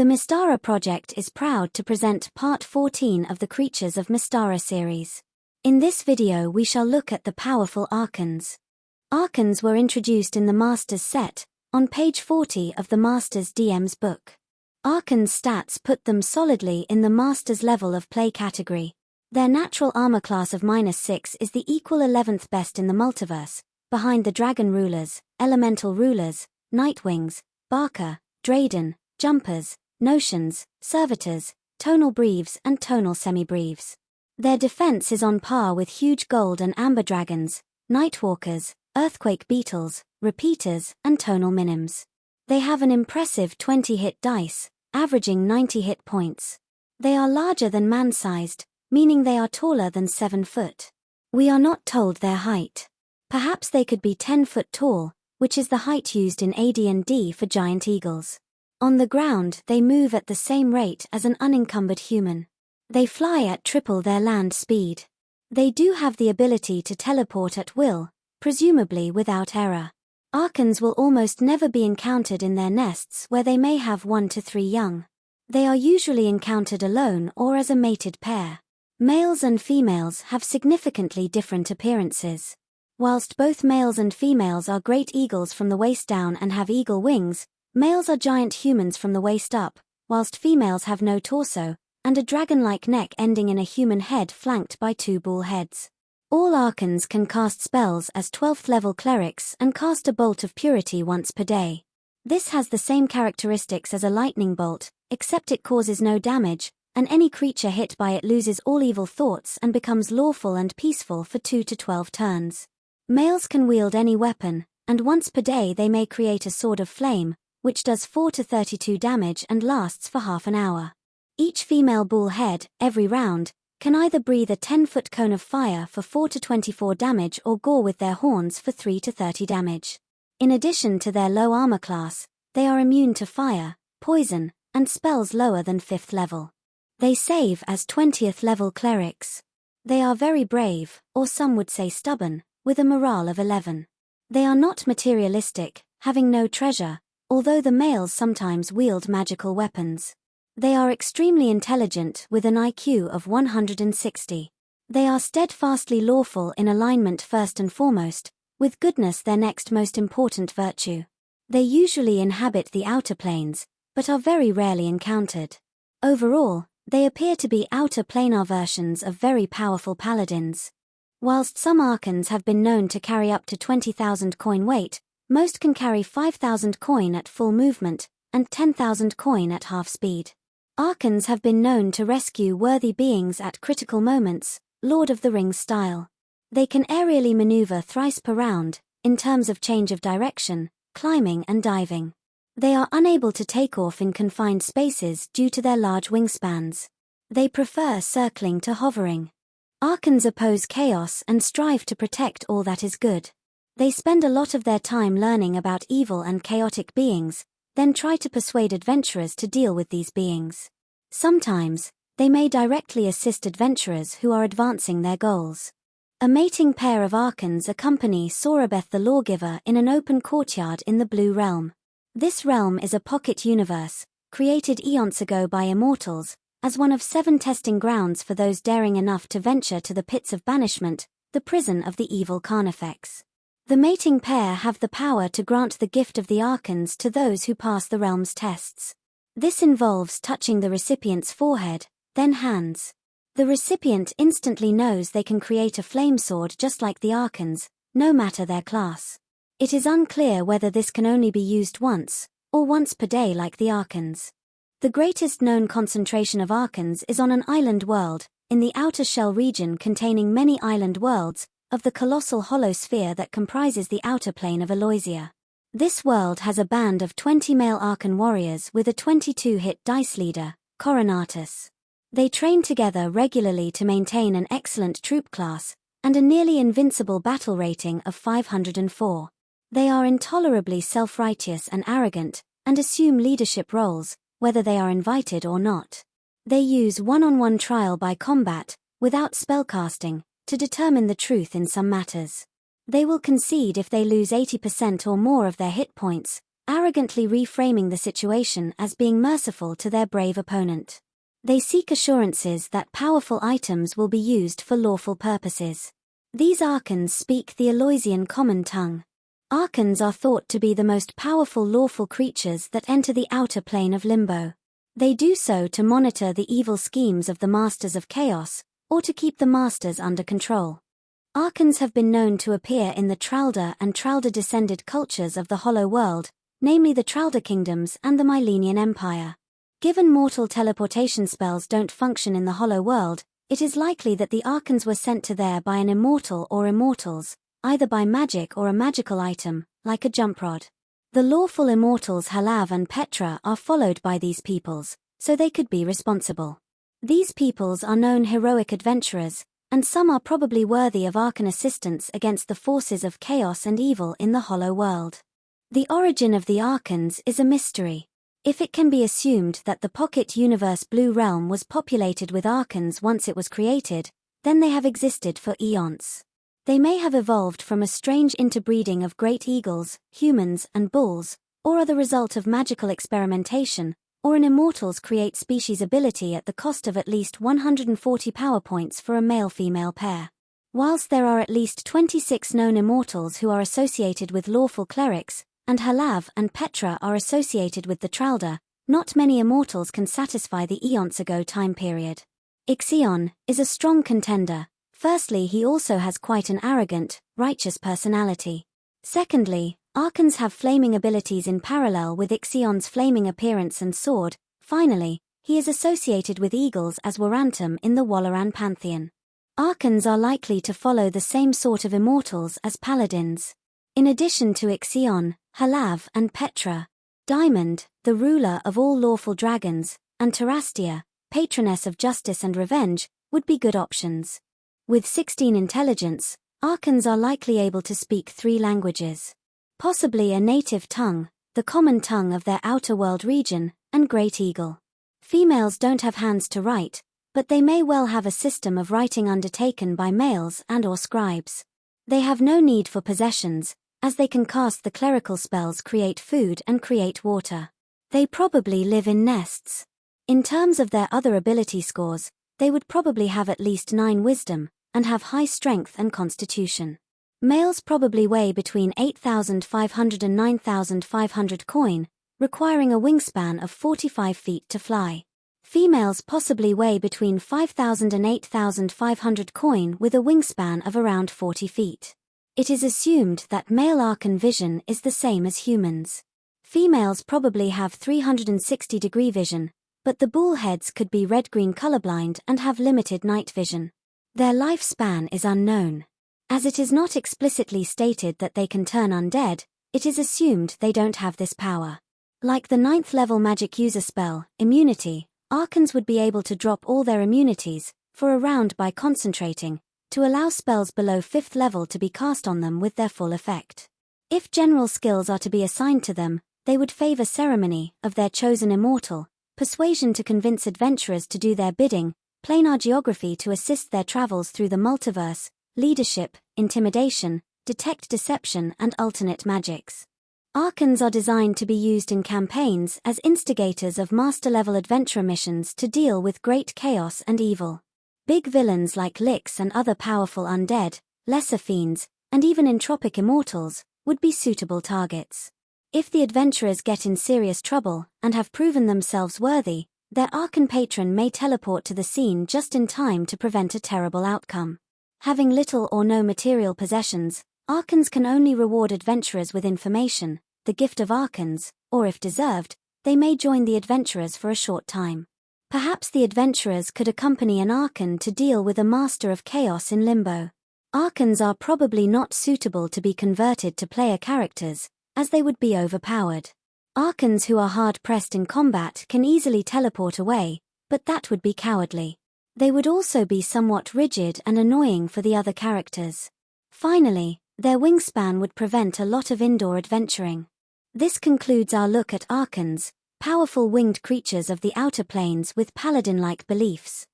The Mystara project is proud to present Part 14 of the Creatures of Mystara series. In this video we shall look at the powerful Archons. Archons were introduced in the Masters set, on page 40 of the Masters DM's book. Archons' stats put them solidly in the Masters level of play category. Their natural armor class of -6 is the equal 11th best in the multiverse, behind the Dragon Rulers, Elemental Rulers, Nightwings, Barker, Drayden, Jumpers, Notions, Servitors, Tonal Breves and Tonal Semi-Breves. Their defense is on par with huge gold and amber dragons, Nightwalkers, Earthquake Beetles, Repeaters and Tonal Minims. They have an impressive 20 hit dice, averaging 90 hit points. They are larger than man-sized, meaning they are taller than 7 foot. We are not told their height. Perhaps they could be 10 foot tall, which is the height used in AD&D for giant eagles. On the ground, they move at the same rate as an unencumbered human. They fly at triple their land speed. They do have the ability to teleport at will, presumably without error. Archons will almost never be encountered in their nests where they may have 1 to 3 young. They are usually encountered alone or as a mated pair. Males and females have significantly different appearances. Whilst both males and females are great eagles from the waist down and have eagle wings, males are giant humans from the waist up, whilst females have no torso, and a dragon-like neck ending in a human head flanked by 2 bull heads. All Archons can cast spells as 12th level clerics and cast a bolt of purity once per day. This has the same characteristics as a lightning bolt, except it causes no damage, and any creature hit by it loses all evil thoughts and becomes lawful and peaceful for 2 to 12 turns. Males can wield any weapon, and once per day they may create a sword of flame, which does 4 to 32 damage and lasts for half an hour. Each female bull head, every round, can either breathe a 10-foot cone of fire for 4 to 24 damage or gore with their horns for 3 to 30 damage. In addition to their low armor class, they are immune to fire, poison, and spells lower than 5th level. They save as 20th level clerics. They are very brave, or some would say stubborn, with a morale of 11. They are not materialistic, having no treasure, although the males sometimes wield magical weapons. They are extremely intelligent with an IQ of 160. They are steadfastly lawful in alignment first and foremost, with goodness their next most important virtue. They usually inhabit the outer planes, but are very rarely encountered. Overall, they appear to be outer planar versions of very powerful paladins. Whilst some Archons have been known to carry up to 20,000 coin weight, most can carry 5,000 coin at full movement, and 10,000 coin at half speed. Archons have been known to rescue worthy beings at critical moments, Lord of the Rings style. They can aerially maneuver thrice per round, in terms of change of direction, climbing and diving. They are unable to take off in confined spaces due to their large wingspans. They prefer circling to hovering. Archons oppose chaos and strive to protect all that is good. They spend a lot of their time learning about evil and chaotic beings, then try to persuade adventurers to deal with these beings. Sometimes, they may directly assist adventurers who are advancing their goals. A mating pair of Archons accompany Sorabeth the Lawgiver in an open courtyard in the Blue Realm. This realm is a pocket universe, created eons ago by immortals, as one of 7 testing grounds for those daring enough to venture to the pits of banishment, the prison of the evil Carnifex. The mating pair have the power to grant the gift of the Archons to those who pass the realm's tests. This involves touching the recipient's forehead, then hands. The recipient instantly knows they can create a flame sword just like the Archons, no matter their class. It is unclear whether this can only be used once, or once per day like the Archons. The greatest known concentration of Archons is on an island world, in the outer shell region containing many island worlds, of the colossal hollow sphere that comprises the outer plane of Aloysia. This world has a band of 20 male Archon warriors with a 22-hit dice leader, Coronatus. They train together regularly to maintain an excellent troop class, and a nearly invincible battle rating of 504. They are intolerably self-righteous and arrogant, and assume leadership roles, whether they are invited or not. They use one-on-one trial by combat, without spellcasting, to determine the truth in some matters. They will concede if they lose 80% or more of their hit points, arrogantly reframing the situation as being merciful to their brave opponent. They seek assurances that powerful items will be used for lawful purposes. These Archons speak the Aloysian common tongue. Archons are thought to be the most powerful lawful creatures that enter the outer plane of limbo. They do so to monitor the evil schemes of the Masters of Chaos, or to keep the Masters under control. Archons have been known to appear in the Tralda and Tralda-descended cultures of the Hollow World, namely the Tralda Kingdoms and the Mylenian Empire. Given mortal teleportation spells don't function in the Hollow World, it is likely that the Archons were sent to there by an immortal or immortals, either by magic or a magical item, like a jump rod. The lawful immortals Halav and Petra are followed by these peoples, so they could be responsible. These peoples are known heroic adventurers, and some are probably worthy of Archon assistance against the forces of chaos and evil in the Hollow World. The origin of the Archons is a mystery. If it can be assumed that the Pocket Universe Blue Realm was populated with Archons once it was created, then they have existed for eons. They may have evolved from a strange interbreeding of great eagles, humans, and bulls, or are the result of magical experimentation, or an immortals create species ability at the cost of at least 140 power points for a male-female pair. Whilst there are at least 26 known immortals who are associated with lawful clerics, and Halav and Petra are associated with the Tralda, not many immortals can satisfy the eons ago time period. Ixion is a strong contender. Firstly, he also has quite an arrogant, righteous personality. Secondly, Archons have flaming abilities in parallel with Ixion's flaming appearance and sword. Finally, he is associated with eagles as Warantum in the Walloran pantheon. Archons are likely to follow the same sort of immortals as paladins. In addition to Ixion, Halav and Petra, Diamond, the ruler of all lawful dragons, and Terastia, patroness of justice and revenge, would be good options. With 16 intelligence, Archons are likely able to speak 3 languages. Possibly a native tongue, the common tongue of their outer world region, and Great Eagle. Females don't have hands to write, but they may well have a system of writing undertaken by males and/or scribes. They have no need for possessions, as they can cast the clerical spells Create Food and Create Water. They probably live in nests. In terms of their other ability scores, they would probably have at least 9 wisdom, and have high strength and constitution. Males probably weigh between 8,500 and 9,500 coin, requiring a wingspan of 45 feet to fly. Females possibly weigh between 5,000 and 8,500 coin with a wingspan of around 40 feet. It is assumed that male Archon vision is the same as humans. Females probably have 360-degree vision, but the bullheads could be red-green colorblind and have limited night vision. Their lifespan is unknown. As it is not explicitly stated that they can turn undead, it is assumed they don't have this power. Like the 9th level magic user spell, Immunity, Archons would be able to drop all their immunities, for a round by concentrating, to allow spells below 5th level to be cast on them with their full effect. If general skills are to be assigned to them, they would favor Ceremony, of their chosen immortal, Persuasion to convince adventurers to do their bidding, Planar Geography to assist their travels through the multiverse, Leadership, Intimidation, Detect Deception and Alternate Magics. Archons are designed to be used in campaigns as instigators of master-level adventurer missions to deal with great chaos and evil. Big villains like Licks and other powerful undead, lesser fiends, and even entropic immortals, would be suitable targets. If the adventurers get in serious trouble, and have proven themselves worthy, their Archon patron may teleport to the scene just in time to prevent a terrible outcome. Having little or no material possessions, Archons can only reward adventurers with information, the gift of Archons, or if deserved, they may join the adventurers for a short time. Perhaps the adventurers could accompany an Archon to deal with a Master of Chaos in Limbo. Archons are probably not suitable to be converted to player characters, as they would be overpowered. Archons who are hard-pressed in combat can easily teleport away, but that would be cowardly. They would also be somewhat rigid and annoying for the other characters. Finally, their wingspan would prevent a lot of indoor adventuring. This concludes our look at Archons, powerful winged creatures of the outer planes with paladin-like beliefs.